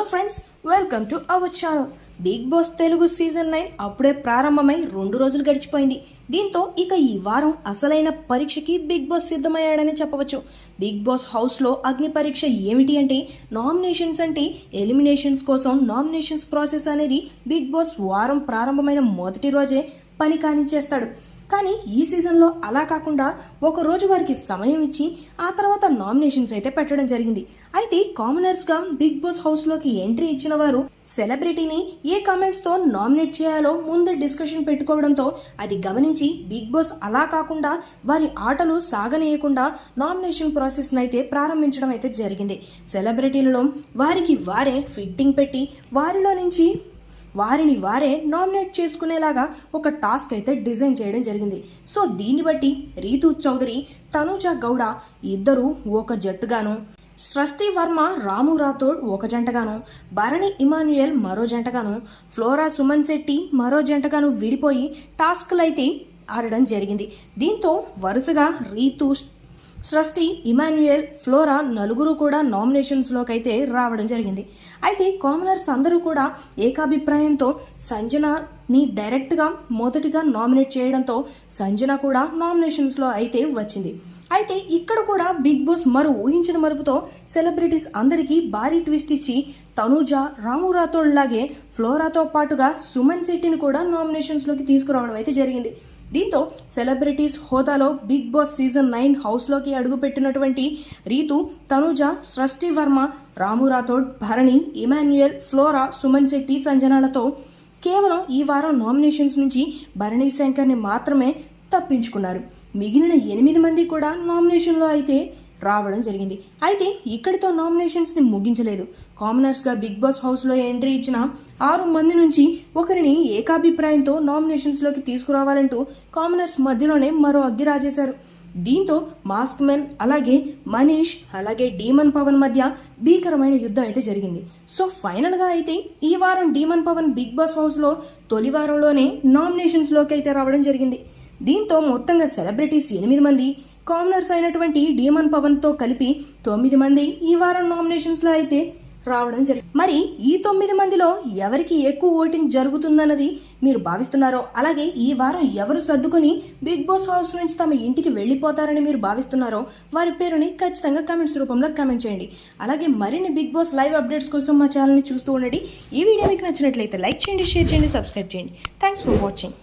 Friends, welcome to our channel. Big boss Telugu season 9 అప్పుడే ప్రారంభమై 2 రోజులు గడిచిపోయింది. దీంతో ఇక ఈ వారం అసలైన పరీక్షకి బిగ్ బాస్ సిద్ధమయ్యాడని చెప్పవచ్చు. బిగ్ బాస్ హౌస్లో అగ్ని పరీక్ష ఏమిటి అంటే నామినేషన్స్ అంటే ఎలిమినేషన్స్ కోసం నామినేషన్స్ ప్రాసెస్ అనేది బిగ్ బాస్ వారం ప్రారంభమైన మొదటి రోజే పని కానిచ్చేస్తాడు. కానీ ఈ సీజన్లో అలా కాకుండా ఒక రోజు వారికి సమయం ఇచ్చి ఆ తర్వాత నామినేషన్స్ అయితే పెట్టడం జరిగింది. అయితే కామనర్స్గా బిగ్ బాస్ హౌస్లోకి ఎంట్రీ ఇచ్చిన వారు సెలబ్రిటీని ఏ కామెంట్స్తో నామినేట్ చేయాలో ముందే డిస్కషన్ పెట్టుకోవడంతో అది గమనించి బిగ్ బాస్ అలా కాకుండా వారి ఆటలు సాగనీయకుండా నామినేషన్ ప్రాసెస్ని అయితే ప్రారంభించడం అయితే జరిగింది. సెలబ్రిటీలలో వారికి వారే ఫిట్టింగ్ పెట్టి వారిని వారే నామినేట్ చేసుకునేలాగా ఒక టాస్క్ అయితే డిజైన్ చేయడం జరిగింది. సో దీన్ని బట్టి రీతూ చౌదరి, తనూజ గౌడ ఇద్దరు ఒక జట్టుగాను, సృష్టి వర్మ, రాము రాథోడ్ ఒక జంటగాను, భరణి ఇమాన్యుయల్ మరో జంటగాను, ఫ్లోరా సుమన్ శెట్టి మరో జంటగాను విడిపోయి టాస్క్లు అయితే ఆడడం జరిగింది. దీంతో వరుసగా రీతూ, సృష్టి, ఇమాన్యుయల్, ఫ్లోరా నలుగురు కూడా నామినేషన్స్లోకి అయితే రావడం జరిగింది. అయితే కామనర్స్ అందరూ కూడా ఏకాభిప్రాయంతో సంజనని డైరెక్ట్గా మొదటిగా నామినేట్ చేయడంతో సంజన కూడా నామినేషన్స్లో అయితే వచ్చింది. అయితే ఇక్కడ కూడా బిగ్ బాస్ ఊహించిన మరుపుతో సెలబ్రిటీస్ అందరికీ భారీ ట్విస్ట్ ఇచ్చి తనూజ, రాము రాథోడ్ లాగే ఫ్లోరాతో పాటుగా సుమన్ శెట్టిని కూడా నామినేషన్స్లోకి తీసుకురావడం అయితే జరిగింది. దీంతో సెలబ్రిటీస్ హోదాలో బిగ్ బాస్ సీజన్ 9 హౌస్లోకి అడుగుపెట్టినటువంటి రీతు, తనూజ, సృష్టి వర్మ, రాము రాథోడ్, భరణి, ఇమాన్యుయల్, ఫ్లోరా, సుమన్ శెట్టి, సంజనాలతో కేవలం ఈ వారం నామినేషన్స్ నుంచి భరణి శంకర్ని మాత్రమే తప్పించుకున్నారు. మిగిలిన 8 మంది కూడా నామినేషన్లో అయితే రావడం జరిగింది. అయితే ఇక్కడితో నామినేషన్స్ని ముగించలేదు. కామనర్స్గా బిగ్ బాస్ హౌస్లో ఎంట్రీ ఇచ్చిన 6 మంది నుంచి ఒకరిని ఏకాభిప్రాయంతో నామినేషన్స్లోకి తీసుకురావాలంటూ కామనర్స్ మధ్యలోనే మరో అగ్గి రాజేశారు. దీంతో మాస్క్ మెన్, అలాగే మనీష్, అలాగే డీమన్ పవన్ మధ్య భీకరమైన యుద్ధం అయితే జరిగింది. సో ఫైనల్గా అయితే ఈ వారం డీమన్ పవన్ బిగ్ బాస్ హౌస్లో తొలి వారంలోనే నామినేషన్స్లోకి అయితే రావడం జరిగింది. దీంతో మొత్తంగా సెలబ్రిటీస్ 8 మంది, కామనర్స్ అయినటువంటి డీమన్ పవన్తో కలిపి 9 మంది ఈ వారం నామినేషన్స్లో అయితే రావడం జరిగింది. మరి ఈ 9 మందిలో ఎవరికి ఎక్కువ ఓటింగ్ జరుగుతుందన్నది మీరు భావిస్తున్నారో, అలాగే ఈ వారం ఎవరు సర్దుకొని బిగ్ బాస్ హౌస్ నుంచి తమ ఇంటికి వెళ్ళిపోతారని మీరు భావిస్తున్నారో వారి పేరుని ఖచ్చితంగా కామెంట్స్ రూపంలో కామెంట్ చేయండి. అలాగే మరిన్ని బిగ్ బాస్ లైవ్ అప్డేట్స్ కోసం మా ఛానల్ని చూస్తూ ఉండండి. ఈ వీడియో మీకు నచ్చినట్లయితే లైక్ చేయండి, షేర్ చేయండి, సబ్స్క్రైబ్ చేయండి. Thanks for watching.